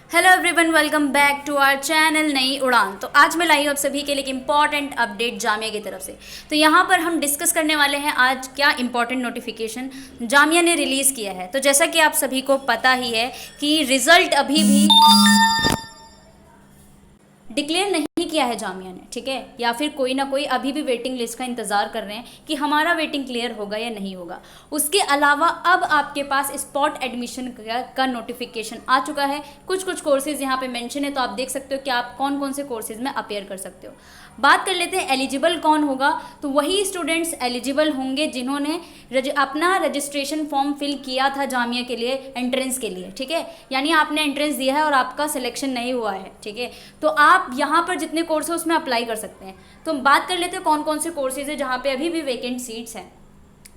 Hello everyone, welcome back to our channel Nai Udaan. तो आज मैं लाई हूँ आप सभी के लिए एक इम्पॉर्टेंट अपडेट जामिया की तरफ से। तो यहाँ पर हम डिस्कस करने वाले हैं आज क्या इम्पॉर्टेंट नोटिफिकेशन जामिया ने रिलीज़ किया है। तो जैसा कि आप सभी को पता ही है कि रिज़ल्ट अभी भी डिक्लेयर नहीं किया है जामिया ने, ठीक है, या फिर कोई ना कोई अभी भी वेटिंग लिस्ट का इंतज़ार कर रहे हैं कि हमारा वेटिंग क्लियर होगा या नहीं होगा। उसके अलावा अब आपके पास स्पॉट एडमिशन का नोटिफिकेशन आ चुका है। कुछ कुछ कोर्सेज यहाँ पे मेंशन है, तो आप देख सकते हो कि आप कौन कौन से कोर्सेज में अपेयर कर सकते हो। बात कर लेते हैं एलिजिबल कौन होगा। तो वही स्टूडेंट्स एलिजिबल होंगे जिन्होंने अपना रजिस्ट्रेशन फॉर्म फिल किया था जामिया के लिए, एंट्रेंस के लिए, ठीक है। यानी आपने एंट्रेंस दिया है और आपका सिलेक्शन नहीं हुआ है, ठीक है, तो आप यहाँ पर जितने कोर्स है उसमें अप्लाई कर सकते हैं। तो बात कर लेते हैं कौन कौन से कोर्सेज है जहाँ पे अभी भी वैकेंट सीट्स हैं।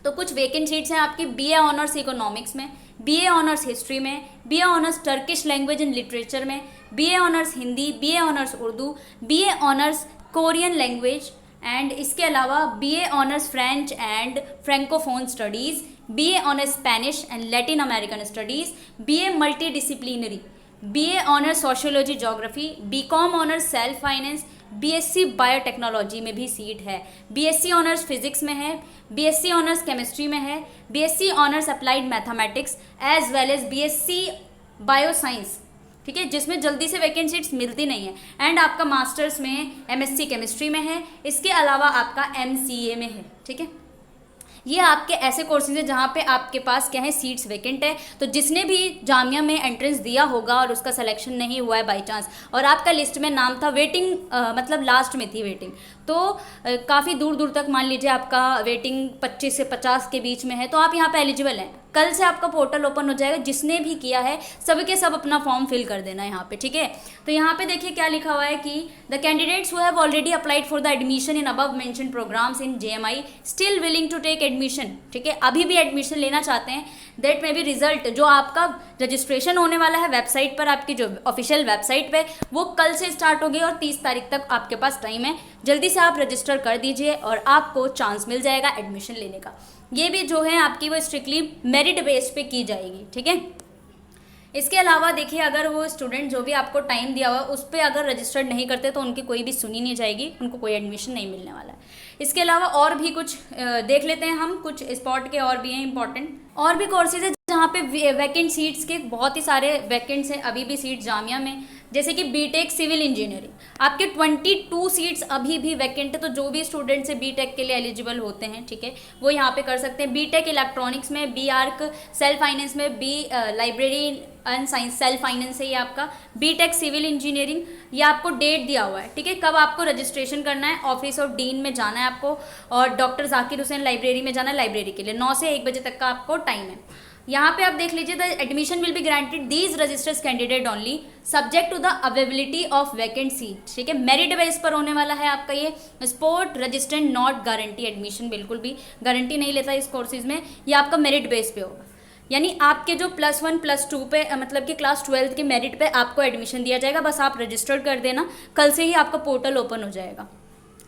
तो कुछ वैकेंट सीट्स हैं आपकी बीए ऑनर्स इकोनॉमिक्स में, बीए ऑनर्स हिस्ट्री में, BA honours Turkish language and literature में, BA honours Hindi, BA honours Urdu, BA honours Korean language and इसके अलावा BA honours French and francophone studies, BA honours Spanish and Latin American studies, BA multidisciplinary, BA honours sociology geography, BCom honours self finance, BSc biotechnology में भी seat है, BSc honours physics में है, BSc honours chemistry में है, BSc honours applied mathematics as well as BSc bioscience, ठीक है, जिसमें जल्दी से वैकेंट सीट्स मिलती नहीं है। एंड आपका मास्टर्स में एमएससी केमिस्ट्री में है, इसके अलावा आपका एमसीए में है, ठीक है। ये आपके ऐसे कोर्सेज हैं जहाँ पे आपके पास क्या है, सीट्स वैकेंट है। तो जिसने भी जामिया में एंट्रेंस दिया होगा और उसका सिलेक्शन नहीं हुआ है बाई चांस, और आपका लिस्ट में नाम था वेटिंग, मतलब लास्ट में थी वेटिंग, तो काफ़ी दूर दूर तक मान लीजिए आपका वेटिंग 25 से 50 के बीच में है, तो आप यहाँ पे एलिजिबल हैं। कल से आपका पोर्टल ओपन हो जाएगा, जिसने भी किया है सभी के सब अपना फॉर्म फिल कर देना यहाँ पे, ठीक है। तो यहाँ पे देखिए क्या लिखा हुआ है कि the candidates who have already applied for the admission in above mention programmes in JMI still willing to take admission, ठीक है, अभी भी एडमिशन लेना चाहते हैं, दैट मे बी रिजल्ट जो आपका रजिस्ट्रेशन होने वाला है वेबसाइट पर, आपकी जो ऑफिशियल वेबसाइट पे, वो कल से स्टार्ट होगी और 30 तारीख तक आपके पास टाइम है। जल्दी से आप रजिस्टर कर दीजिए और आपको चांस मिल जाएगा एडमिशन लेने का। ये भी जो है आपकी वो स्ट्रिक्टली मेरिट बेस पे की जाएगी, ठीक है। इसके अलावा देखिए, अगर वो स्टूडेंट जो भी आपको टाइम दिया हुआ उस पर अगर रजिस्टर्ड नहीं करते तो उनकी कोई भी सुनी नहीं जाएगी, उनको कोई एडमिशन नहीं मिलने वाला है। इसके अलावा और भी कुछ देख लेते हैं हम, कुछ स्पॉट के और भी हैं इंपॉर्टेंट, और भी कोर्सेज है जहाँ पे वैकेंट सीट्स के बहुत ही सारे वैकेंट्स हैं अभी भी सीट्स जामिया में। जैसे कि बीटेक सिविल इंजीनियरिंग, आपके 22 सीट्स अभी भी वैकेंट है। तो जो भी स्टूडेंट्स से बीटेक के लिए एलिजिबल होते हैं, ठीक है, वो यहाँ पे कर सकते हैं। बीटेक इलेक्ट्रॉनिक्स में, बी आर्क सेल्फ फाइनेंस में, B library and science self finance है ये आपका। बीटेक सिविल इंजीनियरिंग, ये आपको डेट दिया हुआ है, ठीक है, कब आपको रजिस्ट्रेशन करना है। ऑफिस ऑफ डीन में जाना है आपको और डॉक्टर जाकिर हुसैन लाइब्रेरी में जाना है लाइब्रेरी के लिए। 9 से 1 बजे तक का आपको टाइम है। यहाँ पे आप देख लीजिए, the admission will be granted these registers candidate only subject to the availability of vacant seat, ठीक है। मेरिट बेस पर होने वाला है आपका ये। Sport registered not guarantee admission, बिल्कुल भी गारंटी नहीं लेता इस कोर्सेज में। ये आपका मेरिट बेस पे होगा, यानी आपके जो +1 +2 पे, मतलब कि क्लास 12 के मेरिट पे आपको एडमिशन दिया जाएगा। बस आप रजिस्टर्ड कर देना, कल से ही आपका पोर्टल ओपन हो जाएगा।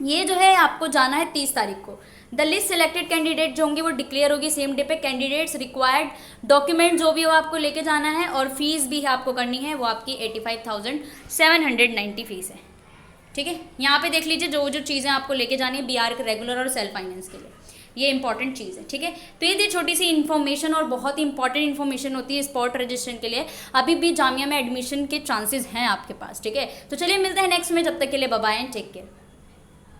ये जो है आपको जाना है 30 तारीख को। द लिस्ट सिलेक्टेड कैंडिडेट जो होंगे वो डिक्लेयर होगी सेम डे पे। कैंडिडेट्स रिक्वायर्ड डॉक्यूमेंट जो भी हो आपको लेके जाना है, और फीस भी आपको करनी है, वो आपकी 85,790 फीस है, ठीक है। यहाँ पे देख लीजिए जो जो चीज़ें आपको लेके जानी है बीआर के रेगुलर और सेल्फ फाइनेंस के लिए, ये इंपॉर्टेंट चीज़ है, ठीक है। तो ये थी छोटी सी इन्फॉर्मेशन, और बहुत ही इंपॉर्टेंट इन्फॉर्मेशन होती है स्पॉट रजिस्ट्रेशन के लिए। अभी भी जामिया में एडमिशन के चांसेस हैं आपके पास, ठीक है। तो चलिए मिलते हैं नेक्स्ट में, जब तक के लिए bye bye and take care.